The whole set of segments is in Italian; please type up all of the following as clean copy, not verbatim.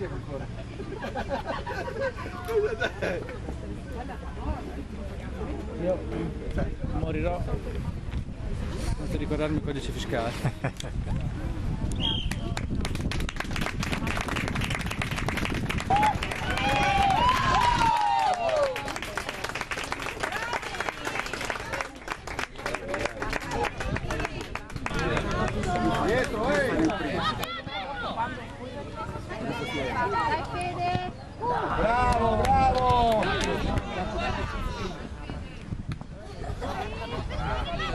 insieme ancora. Io morirò senza ricordarmi il codice fiscale. Dietro, Dai Fede! Bravo, bravo!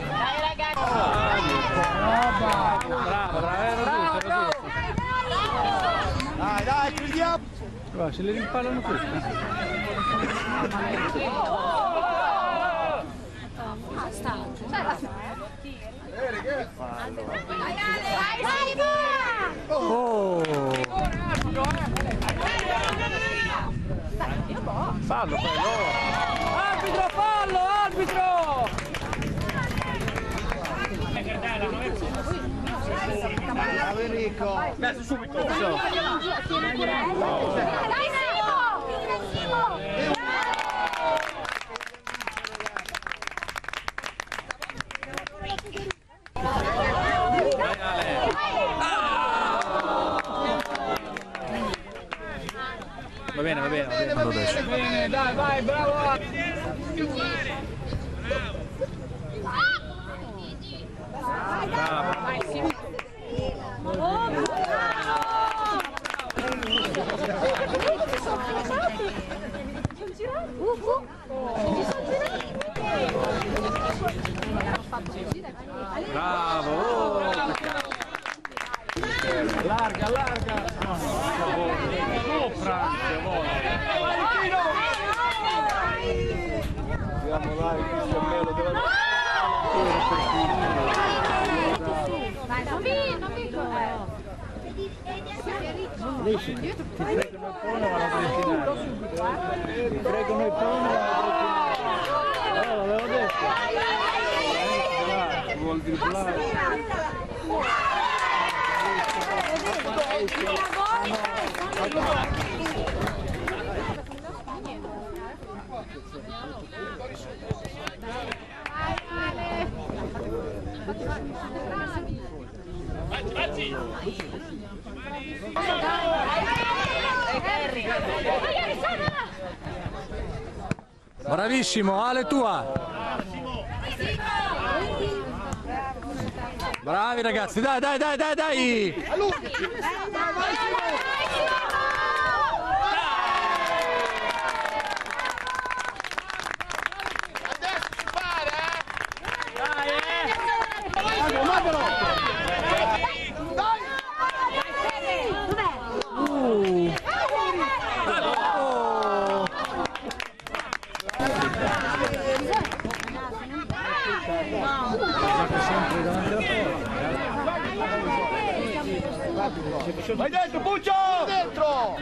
Dai ragazzi! Bravo, Dai, dai, chiudiamo! guarda, se le rimpallano tutti. Oh! Fallo, fallo! Arbitro, fallo, arbitro! Bravo Enrico! Adesso subito! Va bene, va bene, va bene. Va bene, Dai, vai, bravo! Bravo! Allarga, allarga! Sopra! Andiamo là, il Cristianello deve... Riesci? Ti fregano il pollo ma la bruttinare. Ti fregano il pollo ma la bruttinare. L'avevo detto. Vuol dribblare. Bravissimo, Ale tua! Bravi ragazzi, dai, dai, dai, dai, dai! Vai dentro, Puccio! Dentro!